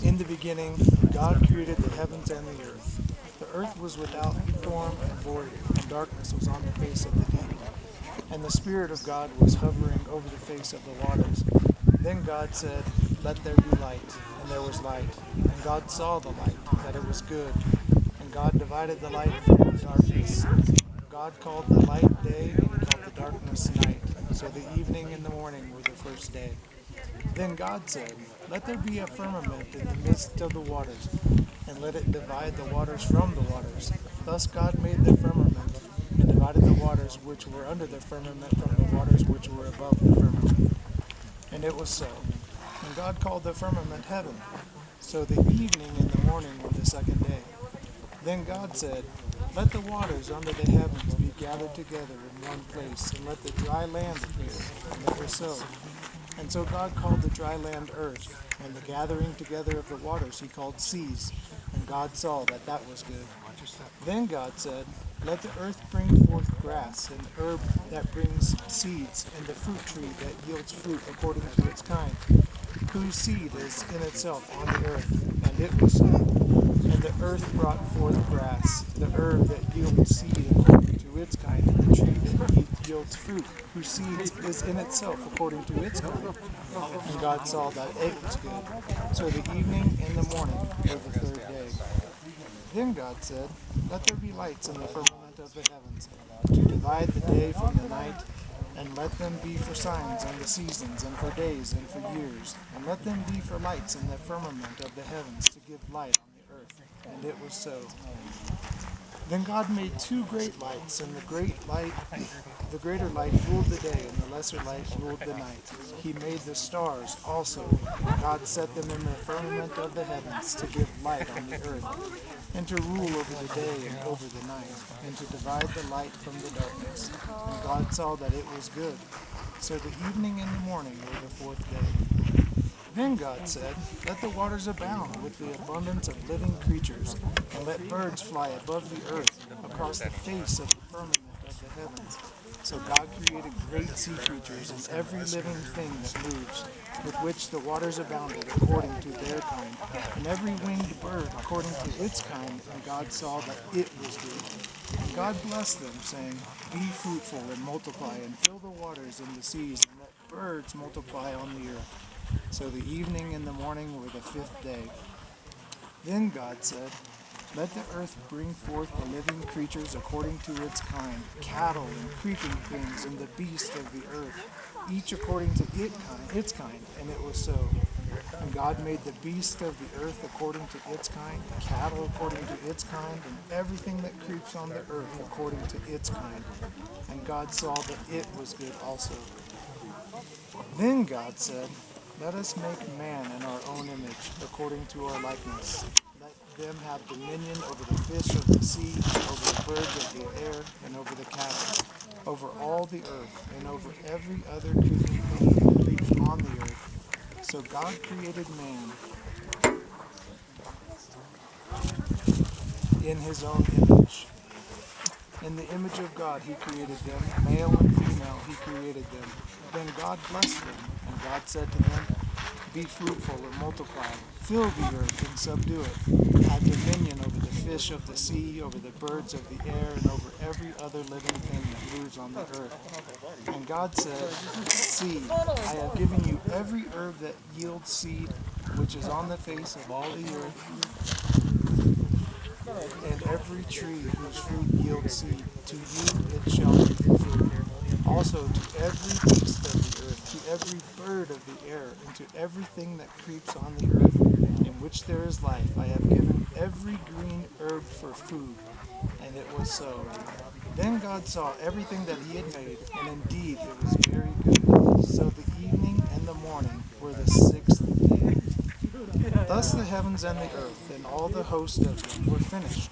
In the beginning, God created the heavens and the earth. The earth was without form and void, and darkness was on the face of the deep. And the Spirit of God was hovering over the face of the waters. Then God said, "Let there be light," and there was light. And God saw the light, that it was good. And God divided the light from the darkness. God called the light day, and he called the darkness night. So the evening and the morning were the first day. Then God said, "Let there be a firmament in the midst of the waters, and let it divide the waters from the waters." Thus God made the firmament, and divided the waters which were under the firmament from the waters which were above the firmament. And it was so. And God called the firmament heaven. So the evening and the morning were the second day. Then God said, "Let the waters under the heavens be gathered together in one place, and let the dry land appear." And it was so. And so God called the dry land earth, and the gathering together of the waters he called seas. And God saw that that was good. Then God said, "Let the earth bring forth grass, and herb that brings seeds, and the fruit tree that yields fruit according to its kind, whose seed is in itself on the earth." And it was so. And the earth brought forth grass, the herb that yields seed according to its kind, and the tree that yields fruit, whose seed is in itself according to its kind. And God saw that it was good. So the evening and the morning were the third day. Then God said, "Let there be lights in the firmament of the heavens, to divide the day from the night, and let them be for signs and the seasons, and for days and for years, and let them be for lights in the firmament of the heavens, to give light on the earth." And it was so. Then God made two great lights, and the greater light ruled the day, and the lesser light ruled the night. He made the stars also, and God set them in the firmament of the heavens, to give light on the earth, and to rule over the day and over the night, and to divide the light from the darkness. And God saw that it was good. So the evening and the morning were the fourth day. Then God said, "Let the waters abound with the abundance of living creatures, and let birds fly above the earth, across the face of the firmament of the heavens." So God created great sea creatures and every living thing that moves, with which the waters abounded according to their kind, and every winged bird according to its kind. And God saw that it was good. And God blessed them, saying, "Be fruitful and multiply, and fill the waters and the seas, and let birds multiply on the earth." So the evening and the morning were the fifth day. Then God said, "Let the earth bring forth the living creatures according to its kind, cattle and creeping things, and the beasts of the earth, each according to its kind." And it was so. And God made the beasts of the earth according to its kind, cattle according to its kind, and everything that creeps on the earth according to its kind. And God saw that it was good also. Then God said, "Let us make man in our own image, according to our likeness. Let them have dominion over the fish of the sea, over the birds of the air, and over the cattle, over all the earth, and over every other creeping thing that creeps on the earth." So God created man in his own image. In the image of God he created them, male and female he created them. Then God blessed them, and God said to them, "Be fruitful and multiply, fill the earth and subdue it. Have dominion over the fish of the sea, over the birds of the air, and over every other living thing that moves on the earth." And God said, "See, I have given you every herb that yields seed, which is on the face of all the earth, and every tree whose fruit yields seed. To you it shall be for food. Also to every beast of the earth, to every bird of the air, and to everything that creeps on the earth, in which there is life, I have given every green herb for food." And it was so. Then God saw everything that he had made, and indeed it was very good. So the evening and the morning were the sixth day. Thus the heavens and the earth, and all the host of them, were finished.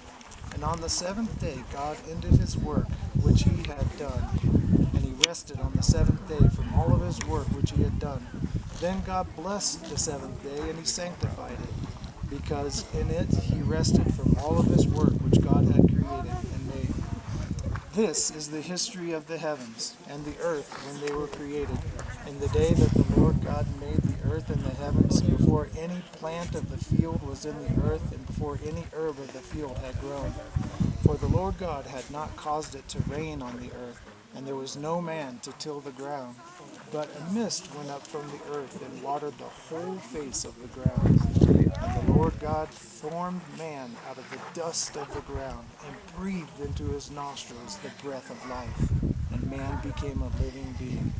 And on the seventh day God ended his work which he had done, and he rested on the seventh day from all of his work which he had done. Then God blessed the seventh day, and he sanctified it, because in it he rested from all of his work which God had created and made. This is the history of the heavens and the earth when they were created, in the day that the Lord God made the earth and the heavens, before any plant of the field was in the earth, and before any herb of the field had grown. For the Lord God had not caused it to rain on the earth, and there was no man to till the ground. But a mist went up from the earth and watered the whole face of the ground. And the Lord God formed man out of the dust of the ground, and breathed into his nostrils the breath of life, and man became a living being.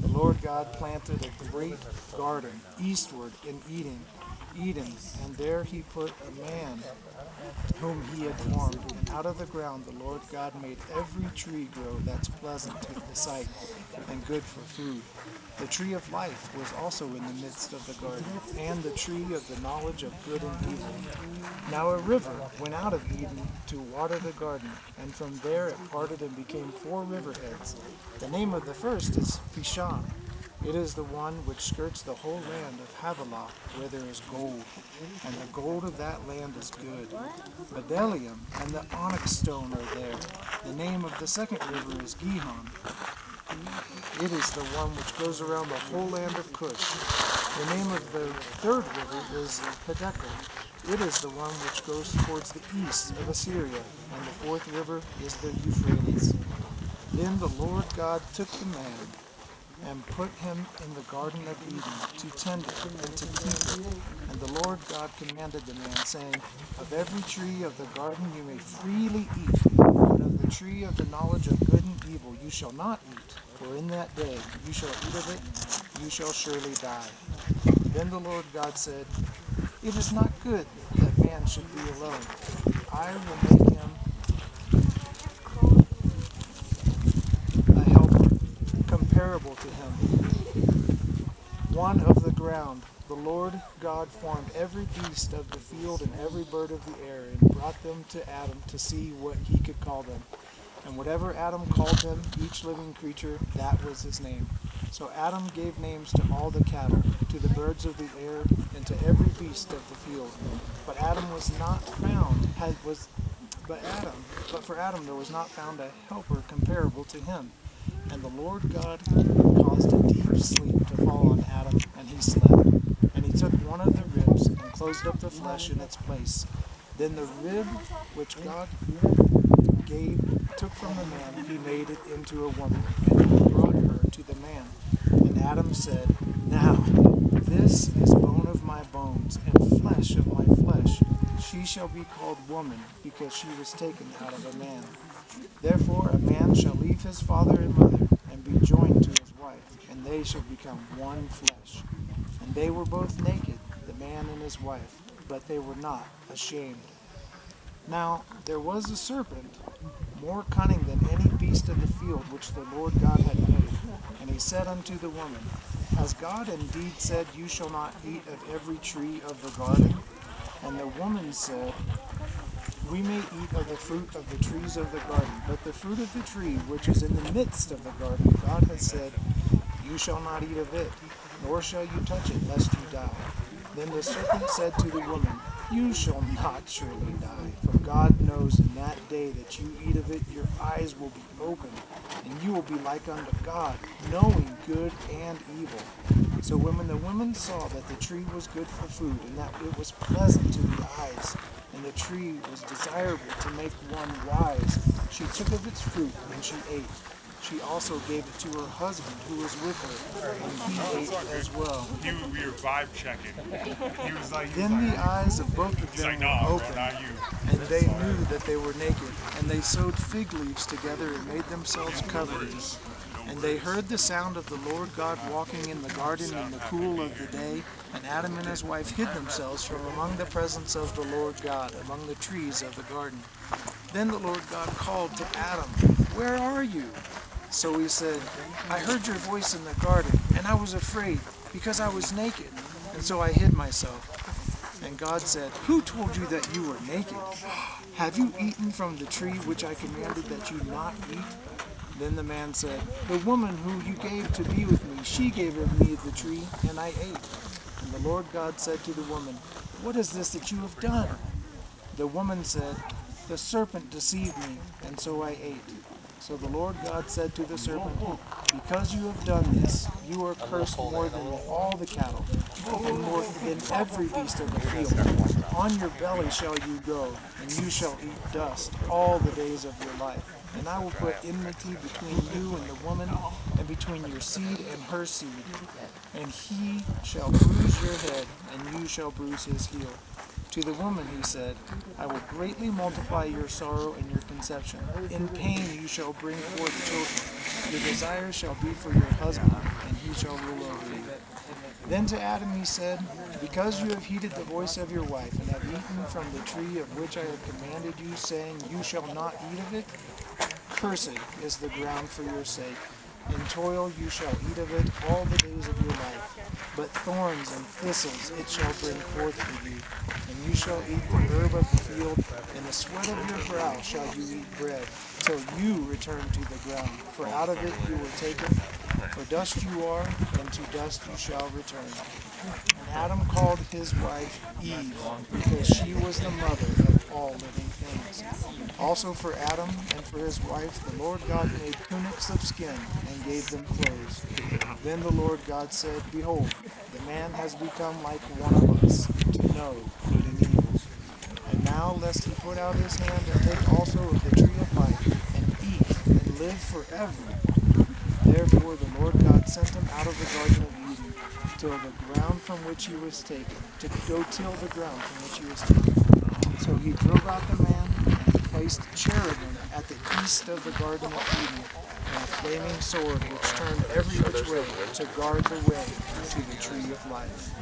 The Lord God planted a great garden eastward in Eden, and there he put a man whom he had formed. And out of the ground the Lord God made every tree grow that's pleasant to the sight and good for food. The tree of life was also in the midst of the garden, and the tree of the knowledge of good and evil. Now a river went out of Eden to water the garden, and from there it parted and became 4 riverheads. The name of the first is Pishon. It is the one which skirts the whole land of Havilah, where there is gold, and the gold of that land is good. Bdellium and the onyx stone are there. The name of the second river is Gihon. It is the one which goes around the whole land of Cush. The name of the third river is Hiddekel. It is the one which goes towards the east of Assyria, and the fourth river is the Euphrates. Then the Lord God took the man and put him in the garden of Eden to tend it and to keep it. And the Lord God commanded the man, saying, Of every tree of the garden you may freely eat, but of the tree of the knowledge of good and evil you shall not eat, for in that day you shall eat of it, you shall surely die. Then the Lord God said, It is not good that man should be alone. I will make him a helper comparable to him, one of the ground. The Lord God formed every beast of the field and every bird of the air, and brought them to Adam to see what he could call them. And whatever Adam called them, each living creature, that was his name. So Adam gave names to all the cattle, to the birds of the air, and to every beast of the field. But for Adam there was not found a helper comparable to him. And the Lord God caused a deep sleep to fall on Adam, and he slept. And he took one of the ribs and closed up the flesh in its place. Then the rib which God took from the man, he made it into a woman, and he brought her to the man. And Adam said, Now this is bone of my bones and flesh of my flesh. She shall be called woman, because she was taken out of a man. Therefore a man shall leave his father and mother, and be joined to his wife, and they shall become one flesh. And they were both naked, the man and his wife, but they were not ashamed. Now there was a serpent, more cunning than any beast of the field which the Lord God had made. And he said unto the woman, Has God indeed said, You shall not eat of every tree of the garden? And the woman said, We may eat of the fruit of the trees of the garden, but the fruit of the tree which is in the midst of the garden, God has said, You shall not eat of it, nor shall you touch it, lest you die. Then the serpent said to the woman, You shall not surely die, for God knows in that day that you eat of it, your eyes will be opened, and you will be like unto God, knowing good and evil. So when the woman saw that the tree was good for food, and that it was pleasant to the eyes, and the tree was desirable to make one wise, she took of its fruit, and she ate. She also gave it to her husband who was with her, and he ate as well. We were vibe checking. Then the eyes of both of them were opened, and they knew that they were naked. And they sewed fig leaves together and made themselves coverings. And they heard the sound of the Lord God walking in the garden in the cool of the day. And Adam and his wife hid themselves from among the presence of the Lord God, among the trees of the garden. Then the Lord God called to Adam, Where are you? So he said, I heard your voice in the garden, and I was afraid, because I was naked, and so I hid myself. And God said, Who told you that you were naked? Have you eaten from the tree which I commanded that you not eat? Then the man said, The woman who you gave to be with me, she gave of me the tree, and I ate. And the Lord God said to the woman, What is this that you have done? The woman said, The serpent deceived me, and so I ate. So the Lord God said to the serpent, because you have done this, you are cursed more than all the cattle, and more than every beast of the field. On your belly shall you go, and you shall eat dust all the days of your life. And I will put enmity between you and the woman, and between your seed and her seed. And he shall bruise your head, and you shall bruise his heel. To the woman he said, I will greatly multiply your sorrow and your conception. In pain you shall bring forth children. Your desire shall be for your husband, and he shall rule over you. Then to Adam he said, because you have heeded the voice of your wife, and have eaten from the tree of which I have commanded you, saying, you shall not eat of it, cursed is the ground for your sake. In toil you shall eat of it all the days of your life. But thorns and thistles it shall bring forth for you. And you shall eat the herb of the field, in the sweat of your brow shall you eat bread, till you return to the ground. For out of it you were taken, for dust you are, and to dust you shall return. And Adam called his wife Eve, because she was the mother of all living things. Also for Adam and for his wife the Lord God made tunics of skin, and gave them clothes. Then the Lord God said, behold, the man has become like one of us, to know good and evil. And now lest he put out his hand and take also of the tree of life, and eat, and live forever. Therefore the Lord God sent him out of the Garden of Eden, till the ground from which he was taken, to go till the ground from which he was taken. So he drove out the man, and placed cherubim at the east of the Garden of Eden, and a flaming sword which turned every which way, to guard the way to the tree of life.